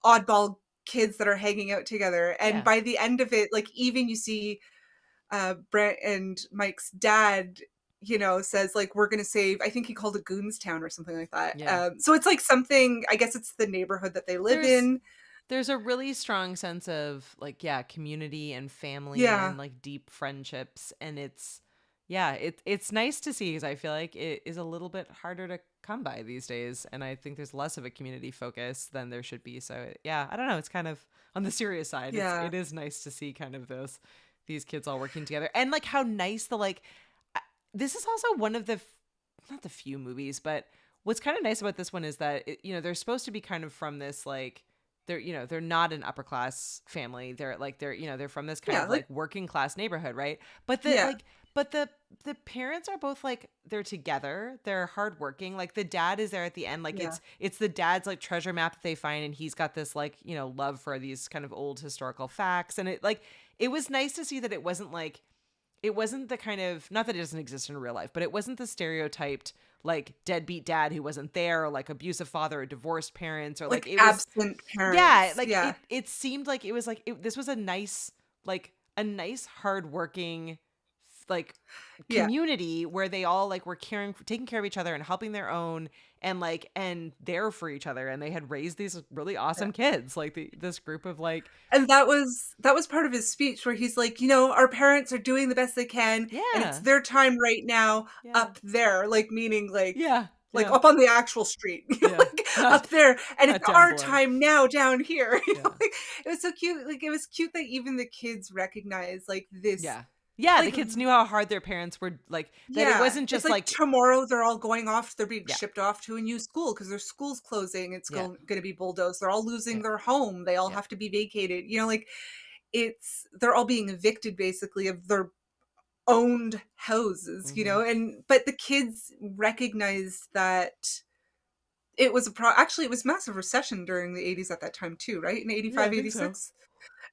oddball kids that are hanging out together. And by the end of it, like, even you see Brent and Mike's dad, you know, says like, we're gonna save, I think he called it Goonstown or something like that. So it's like something, I guess it's the neighborhood that they live in. There's a really strong sense of like, community and family and like deep friendships. And it's nice to see, because I feel like it is a little bit harder to come by these days. And I think there's less of a community focus than there should be. So I don't know. It's kind of on the serious side. It is nice to see kind of these kids all working together, and like how nice this is also one of the, not the few movies, but what's kind of nice about this one is that they're supposed to be kind of from this, like, they're not an upper class family. They're from this kind of like working class neighborhood, right? But the parents are both like, they're together, they're hardworking. Like the dad is there at the end, like it's the dad's like treasure map that they find, and he's got this like love for these kind of old historical facts, and it was nice to see that it wasn't the kind of, not that it doesn't exist in real life, but it wasn't the stereotyped like deadbeat dad who wasn't there, or like abusive father or divorced parents, or like it was absent parents. It seemed like it was like this was a nice hardworking like community where they all like were taking care of each other and helping their own, and there for each other, and they had raised these really awesome kids, like this group of like. And that was part of his speech where he's like, our parents are doing the best they can, and it's their time right now up there, like meaning like up on the actual street, like up there, and it's our time now down here. Like, it was so cute. Like it was cute that even the kids recognized like this. Yeah, the kids knew how hard their parents were, like, that it wasn't just like tomorrow they're all going off, they're being shipped off to a new school because their school's closing, it's going to be bulldozed, they're all losing their home, they all have to be vacated, like they're all being evicted basically of their owned houses, but the kids recognized that it was actually it was massive recession during the 80s at that time too, right? In 85, 86. So.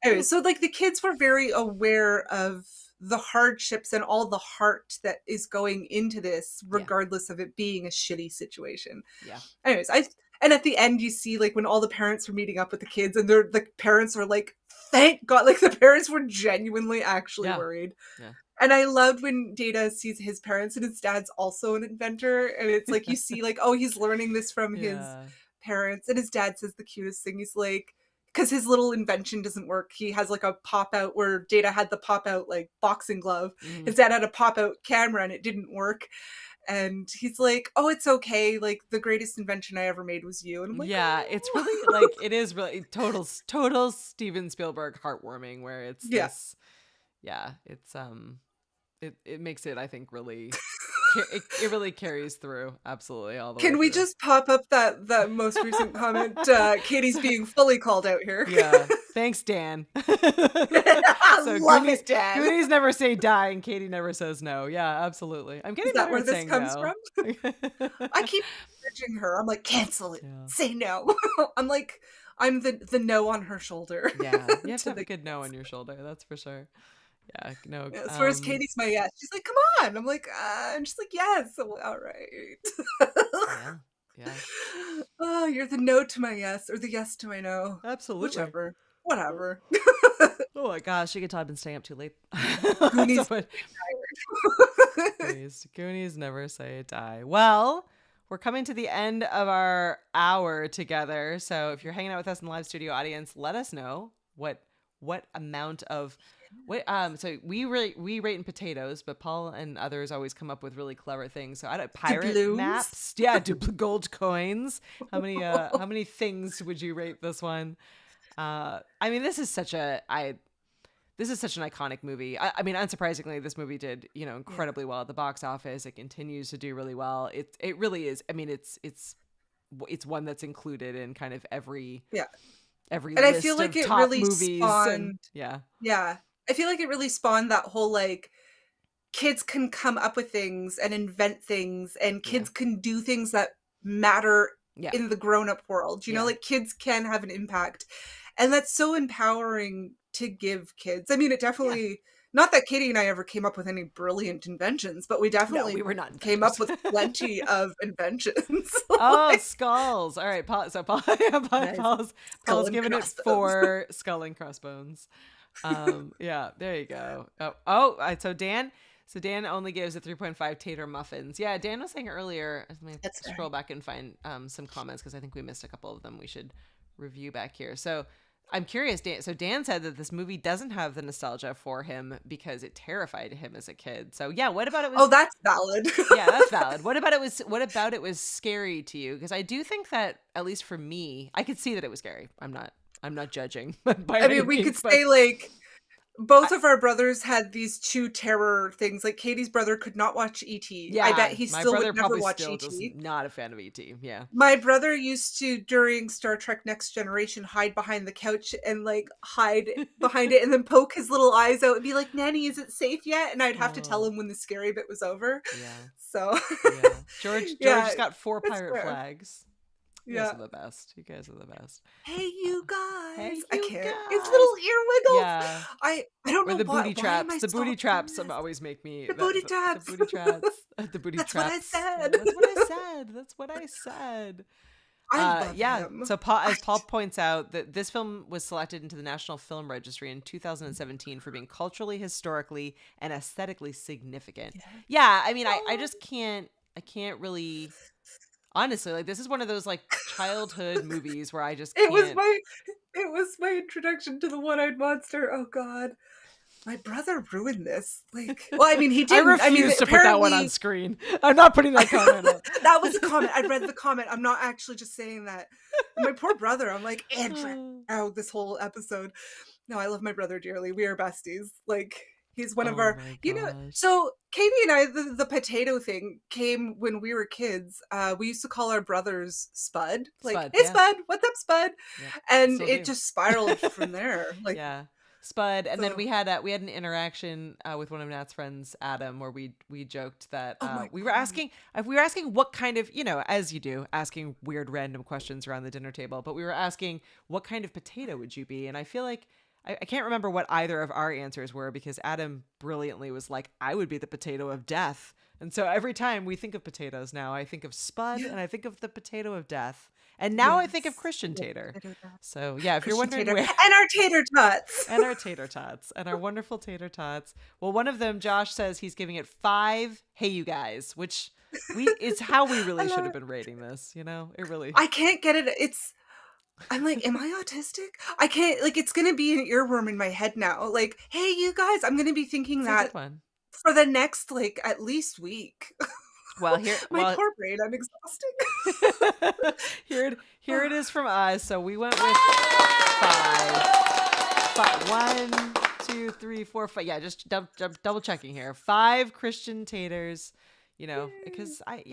Anyway, so like the kids were very aware of the hardships and all the heart that is going into this, regardless of it being a shitty situation. Anyways, and at the end you see like when all the parents are meeting up with the kids, and the parents are like, thank God, like the parents were genuinely actually worried. And I loved when Data sees his parents, and his dad's also an inventor, and it's like you see like, oh, he's learning this from his parents, and his dad says the cutest thing. He's like, because his little invention doesn't work. He has like a pop out where Data had the pop out like boxing glove. His dad had a pop out camera and it didn't work. And he's like, oh, it's okay. Like the greatest invention I ever made was you. And I'm like, it's really like, it is really total Steven Spielberg heartwarming, where it's this, it's, it makes it, I think, really, it really carries through absolutely all the way. Can we just pop up that most recent comment? Katie's being fully called out here. Thanks, Dan. I love it, Dan. Goonies never say die, and Katie never says no. Yeah, absolutely. I'm getting better at saying no. Is that where this comes from? I keep urging her. I'm like, cancel it. Say no. I'm like, I'm the no on her shoulder. You have to have a good no on your shoulder. That's for sure. No. As far as Katie's my yes. She's like, come on. I'm like, and she's like, yes. So, all right. Oh, you're the no to my yes, or the yes to my no. Absolutely. Whichever. Whatever. Oh my gosh, you can tell I've been staying up too late. Goonies never say die. Well, we're coming to the end of our hour together. So if you're hanging out with us in the live studio audience, let us know what amount of so we rate in potatoes, but Paul and others always come up with really clever things. So I don't, pirate maps, gold coins. How many things would you rate this one? I mean, this is such an iconic movie. I mean, unsurprisingly, this movie did incredibly well at the box office. It continues to do really well. It really is. I mean, it's one that's included in kind of every and list I feel like of it top really movies. spawned, I feel like it really spawned that whole like kids can come up with things and invent things, and Yeah. kids can do things that matter Yeah. in the grown-up world. You know, Yeah. like kids can have an impact. And that's so empowering to give kids. I mean, it definitely, not that Katie and I ever came up with any brilliant inventions, but we No, definitely we were not came up inventors. with plenty of inventions. Oh, Like, skulls. All right, Paul. So Paul, Nice. Paul's Skull and giving it crossbones. 4 skull and crossbones. Yeah, there you go. So Dan only gives it 3.5 tater muffins. Yeah, Dan was saying earlier. Let me That's fair. scroll back and find some comments because I think we missed a couple of them. We should review back here. So I'm curious, Dan. So Dan said that this movie doesn't have the nostalgia for him because it terrified him as a kid. So yeah, what about it was? Oh, that's valid. Yeah, that's valid. What about it was scary to you? Because I do think that, at least for me, I could see that it was scary. I'm not judging by I any mean, we could means, but say like both of our brothers had these 2 terror things. Like Katie's brother could not watch E.T. yeah, I bet he my still brother would never probably watch still just E.T. not a fan of E.T. Yeah. My brother used to, during Star Trek Next Generation, hide behind the couch and like hide behind it and then poke his little eyes out and be like, Nanny, is it safe yet? And I'd have to tell Oh. him when the scary bit was over. Yeah. So Yeah. George Yeah, has got 4 that's pirate fair. flags. You guys are the best. You guys are the best. Hey, you guys. Hey, I you can't. guys. It's little ear wiggles. Yeah. I don't Or know the why. booty Why am traps. I The booty stalking traps this? always make me. The booty traps. The booty traps. The booty That's what I traps. said. That's what I said. That's what I said. I love Yeah. him. So as Paul points out, that this film was selected into the National Film Registry in 2017 for being culturally, historically, and aesthetically significant. Yeah. I mean, I just can't. I can't really. Honestly, like, this is one of those like childhood movies where I just can't. It was my introduction to the one-eyed monster. Oh God. My brother ruined this. Like, well, I mean, he I didn't. refuse to put that one on apparently- screen. I'm not putting that comment on. That was a comment. I read the comment. I'm not actually just saying that. My poor brother. I'm like, Andrew, this whole episode. No, I love my brother dearly. We are besties. Like, he's one of Oh our, my you know. gosh. So Katie and I, the potato thing came when we were kids. We used to call our brothers Spud. Like, Spud, hey yeah. Spud, what's up, Spud? Yeah, And still it do. just spiraled from there. Like, Yeah, Spud, and then So- we had an interaction with one of Nat's friends, Adam, where we joked that my we were God. asking what kind of, as you do, asking weird random questions around the dinner table, but we were asking what kind of potato would you be, and I feel like I can't remember what either of our answers were, because Adam brilliantly was like, I would be the potato of death. And so every time we think of potatoes now, I think of Spud and I think of the potato of death. And now I think of Yes. Christian Yeah, tater. potato of death. So yeah, if you're Christian wondering tater. where And our tater tots. and our tater tots and our wonderful tater tots. Well, one of them, Josh says he's giving it 5 hey you guys, which it's how we really should have been rating this, It really I can't get it. I'm like, am I autistic? I can't, like, it's going to be an earworm in my head now. Like, hey, you guys, I'm going to be thinking it's a that good one. for the next, like, at least week. Well, My poor brain, I'm exhausted. here it is from us. So we went with 5. 1, 2, 3, 4, 5. Yeah, just double checking here. 5 Christian taters, because I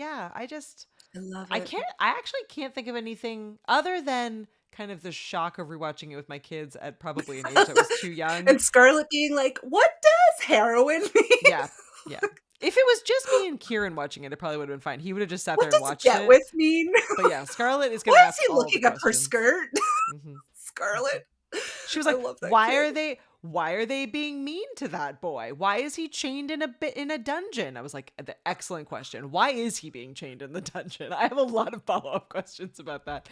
love it. I actually can't think of anything other than kind of the shock of rewatching it with my kids at probably an age that was too young. And Scarlett being like, what does heroin mean? Yeah. If it was just me and Kieran watching it, it probably would have been fine. He would have just sat there What and does watched get it. with mean? But yeah, Scarlett is going to Why is ask he all the looking up her questions. skirt? Mhm. Scarlett. She was I like, love that "Why kid. are they being mean to that boy? Why is he chained in a dungeon?" I was like, "The excellent question. Why is he being chained in the dungeon?" I have a lot of follow-up questions about that.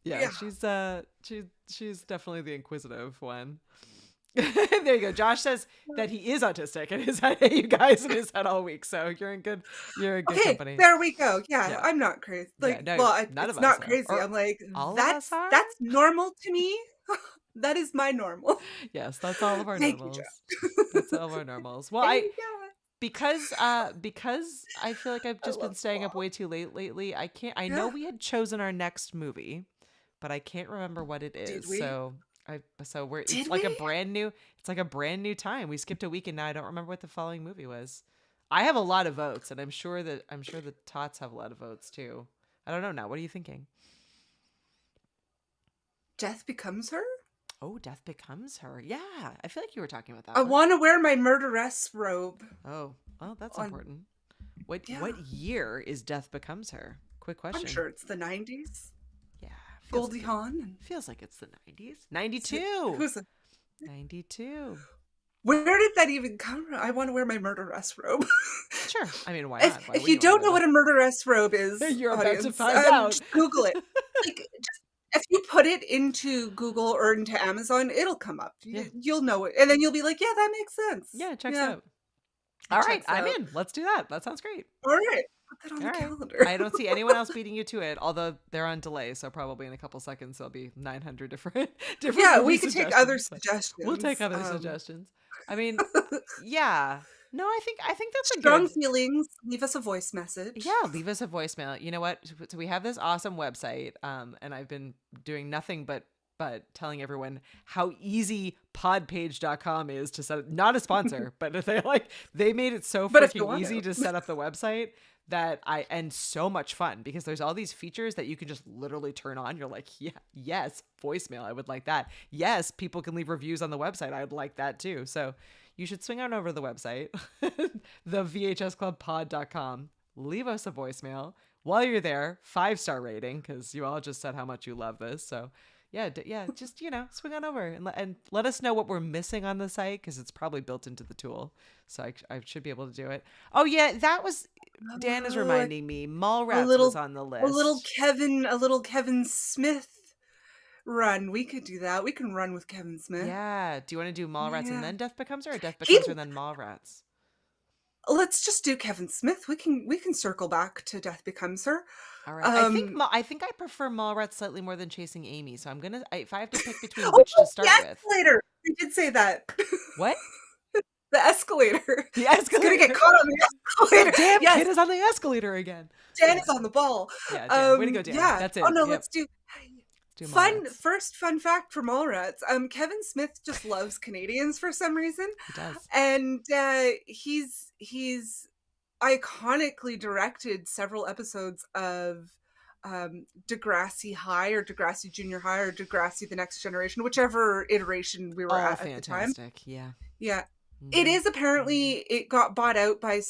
Yeah. She's definitely the inquisitive one. There you go. Josh says that he is autistic and has had you guys in his head all week. So you're in good company. There we go. Yeah, Yeah. I'm not crazy. Like, Yeah, no, well, none it's of us not are. crazy. Or I'm like, all of that's us are? that's normal to me. That is my normal. Yes, that's all of our Thank you, normals. Josh. That's all of our normals. Well, Hey, because I feel like I've just been love staying up Paul. way too late lately. I know we had chosen our next movie, but I can't remember what it is. we? So Did it's like we? a brand new time. We skipped a week and now I don't remember what the following movie was. I have a lot of votes and I'm sure the tots have a lot of votes too. I don't know now. What are you thinking? Death Becomes Her? Oh, Death Becomes Her. Yeah. I feel like you were talking about that I one. want to wear my murderess robe. Oh, Oh, that's on- important. What Yeah. what year is Death Becomes Her? Quick question. I'm sure it's the 90s. Yeah. Goldie Hawn. And Feels like it's the 90s. 92. who's the, 92. where did that even come from? I want to wear my murderess robe. Sure. I mean, why If, not? Why if wouldn't you don't wanna know what a murderess robe is, You're about to audience, find out. just Google it. Like, just if you put it into Google or into Amazon, it'll come up. Yeah. You'll know it, and then you'll be like, "Yeah, that makes sense." Yeah, checks Yeah. out. All right, checks I'm out. in. Let's do that. That sounds great. All right, put that on All the right. calendar. I don't see anyone else beating you to it, although they're on delay, so probably in a couple seconds there'll be 900 different Yeah, movie we can take other suggestions, so suggestions. We'll take other suggestions. I mean, yeah. No, I think that's a Strong good. feelings. Leave us a voice message. Yeah, leave us a voicemail. You know what? So we have this awesome website, and I've been doing nothing but telling everyone how easy podpage.com is to set up. Not a sponsor, but they made it so But if you freaking want easy to. to set up the website and so much fun because there's all these features that you can just literally turn on. You're like, yeah, yes, voicemail. I would like that. Yes, people can leave reviews on the website. I would like that too. So you should swing on over to the website, the VHSclubpod.com. Leave us a voicemail. While you're there, 5-star rating because you all just said how much you love this. So yeah, just swing on over and let us know what we're missing on the site because it's probably built into the tool. So I should be able to do it. Oh yeah, that was Dan is reminding me. Mallrats was on the list. A little Kevin Smith run. We could do that. We can run with Kevin Smith. Yeah. Do you want to do Mallrats Yeah. and then Death Becomes Her, or Death Becomes Her and then Mallrats? Let's just do Kevin Smith. We can circle back to Death Becomes Her. All right. I think I prefer Mallrats slightly more than Chasing Amy. So I'm gonna if I have to pick between which to start the with. escalator. We did say that. What? The escalator. The escalator. It's gonna get caught on the escalator. Damn Yes, kid is on the escalator again. Dan is on the ball. Yeah, Dan. Way to go, Dan. Yeah. That's it. Oh no, Yep. let's do Mallrats. First fun fact for Mallrats. Kevin Smith just loves Canadians for some reason. He does. And he's iconically directed several episodes of Degrassi High or Degrassi Junior High or Degrassi The Next Generation, whichever iteration we were at the time. Fantastic. Yeah. Yeah. Mhm. It is apparently, it got bought out by,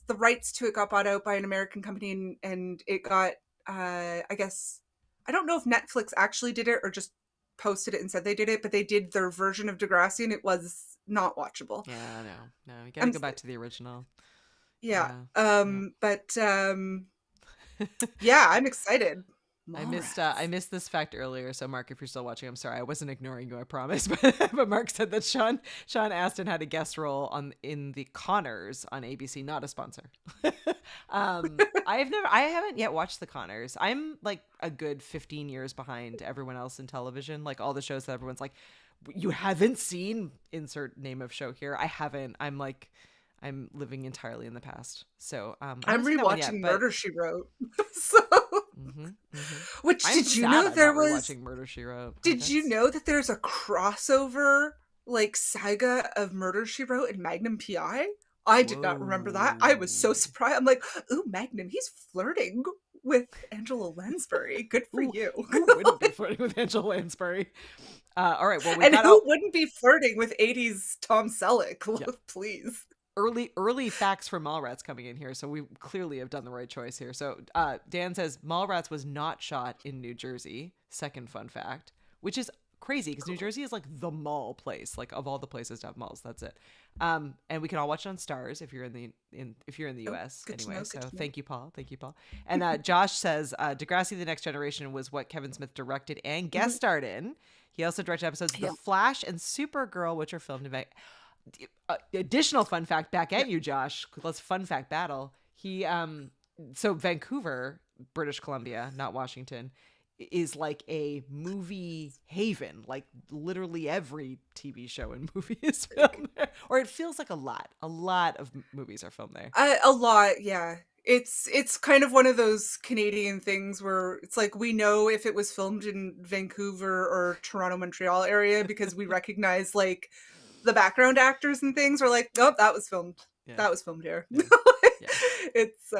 the rights to it got bought out by an American company and it got, I guess, I don't know if Netflix actually did it or just posted it and said they did it, but they did their version of Degrassi and it was not watchable. Yeah, no, you gotta go back to the original. Yeah. Yeah. But yeah, I'm excited. I missed this fact earlier. So Mark, if you're still watching, I'm sorry. I wasn't ignoring you, I promise. But Mark said that Sean Astin had a guest role in the Conners on ABC, not a sponsor. I haven't yet watched the Conners. I'm like a good 15 years behind everyone else in television. Like all the shows that everyone's like, you haven't seen insert name of show here. I haven't. I'm living entirely in the past. So I'm rewatching Murder, She Wrote. So which did you know there was watching Murder, She Wrote. Did you know that there's a crossover like saga of Murder, She Wrote and Magnum PI? I did not remember that. I was so surprised. I'm like, ooh, Magnum, he's flirting with Angela Lansbury. Good for you. Who wouldn't be flirting with Angela Lansbury? All right. Well, who wouldn't be flirting with 80s Tom Selleck? Yeah. Please. Early facts for Mallrats coming in here, so we clearly have done the right choice here. So Dan says Mallrats was not shot in New Jersey. Second fun fact, which is crazy because New Jersey is like the mall place, like of all the places to have malls. That's it. And we can all watch it on Stars if you're in the US anyway. So thank you, Paul. And Josh says Degrassi: The Next Generation was what Kevin Smith directed and guest starred in. He also directed episodes of The Flash and Supergirl, which are filmed in additional fun fact back at you, Josh. Let's fun fact battle. He so Vancouver, British Columbia, not Washington, is like a movie haven. Like literally every TV show and movie is filmed there, or it feels like a lot of movies are filmed there. A lot, yeah. It's kind of one of those Canadian things where it's like we know if it was filmed in Vancouver or Toronto, Montreal area because we recognize like the background actors and things. We're like, nope, that was filmed. Yeah. That was filmed here. Yeah. It's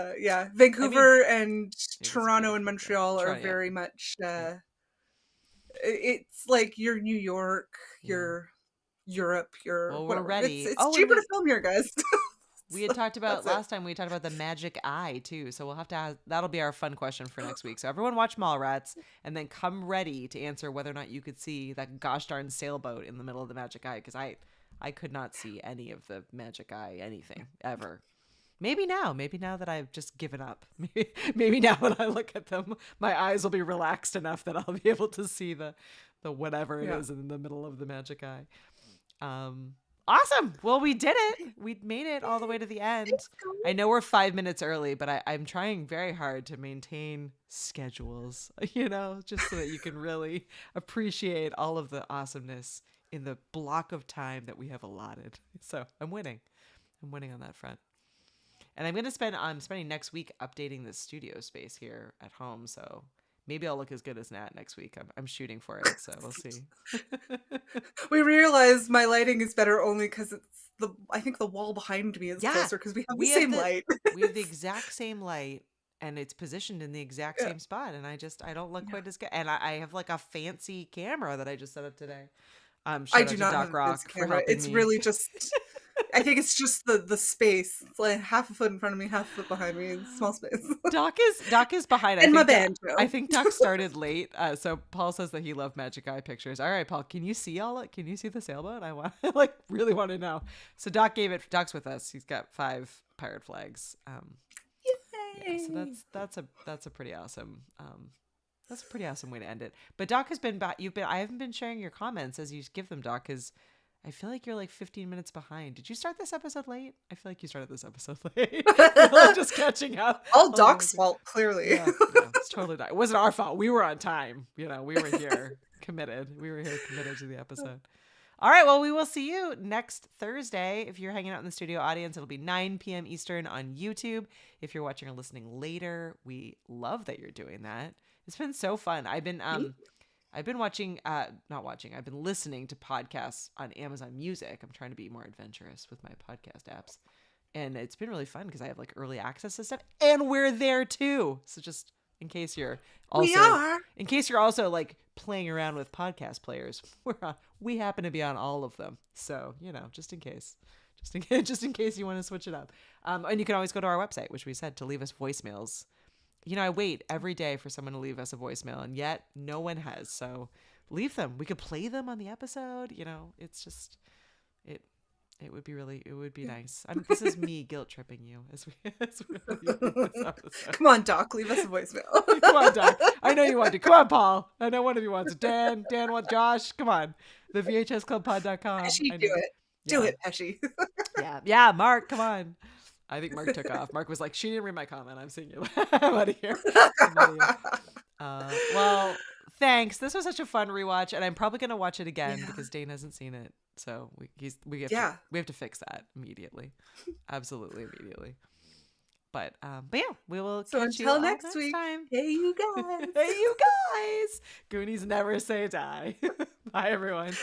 Vancouver and Toronto and Montreal are very much it's like you're New York, you're Europe, you're well, whatever. We're ready. It's cheaper to film here, guys. We had talked about That's it. last time. We talked about the magic eye too. So we'll have to. That'll be our fun question for next week. So everyone watch Mallrats and then come ready to answer whether or not you could see that gosh darn sailboat in the middle of the magic eye. Because I could not see any of the magic eye anything ever. Maybe now that I've just given up. Maybe now when I look at them, my eyes will be relaxed enough that I'll be able to see the whatever it is in the middle of the magic eye. Awesome. Well, we did it. We made it all the way to the end. I know we're 5 minutes early, but I'm trying very hard to maintain schedules, just so that you can really appreciate all of the awesomeness in the block of time that we have allotted. So I'm winning. I'm winning on that front. And I'm spending next week updating the studio space here at home. So maybe I'll look as good as Nat next week. I'm shooting for it, so we'll see. We realize my lighting is better only because I think the wall behind me is closer because we have the same light. We have the exact same light, and it's positioned in the exact same spot. And I don't look quite as good. And I have like a fancy camera that I just set up today. I do not have a fancy camera. It's really just. I think it's just the space. It's like half a foot in front of me, half a foot behind me. Small space. Doc is behind. And my banjo. I think Doc started late. So Paul says that he loved magic eye pictures. All right, Paul, can you see can you see the sailboat? I really want to know. So Doc's with us. He's got 5 pirate flags. Yay! Yeah, so that's a pretty awesome. That's a pretty awesome way to end it. But Doc has been back. I haven't been sharing your comments as you give them, Doc, because I feel like you're like 15 minutes behind. Did you start this episode late? I feel like you started this episode late. We're just catching up. All Doc's fault, clearly. Yeah, it's totally Doc. It wasn't our fault. We were on time. We were here committed. We were here committed to the episode. All right. Well, we will see you next Thursday. If you're hanging out in the studio audience, it'll be 9 p.m. Eastern on YouTube. If you're watching or listening later, we love that you're doing that. It's been so fun. I've been listening to podcasts on Amazon Music. I'm trying to be more adventurous with my podcast apps. And it's been really fun because I have like early access to stuff and we're there too. So just in case you're also like playing around with podcast players, we happen to be on all of them. So, just in case you want to switch it up. And you can always go to our website, which we said, to leave us voicemails. I wait every day for someone to leave us a voicemail, and yet no one has. So leave them. We could play them on the episode. It's just, it would be nice. This is me guilt tripping you as we leave this episode. Come on, Doc, leave us a voicemail. Come on, Doc. I know you want to. Come on, Paul. I know one of you wants it. Dan wants Josh. Come on. The VHSClubPod.com. Pesci, do it. Do it, Pesci. Yeah, Mark, come on. I think Mark took off. Mark was like, she didn't read my comment. I'm seeing you. I'm out of here. Well, thanks. This was such a fun rewatch, and I'm probably going to watch it again because Dane hasn't seen it. So we have to fix that immediately. Absolutely immediately. But yeah, we will catch you all next week. Time. Hey, you guys. Hey, you guys. Goonies never say die. Bye, everyone.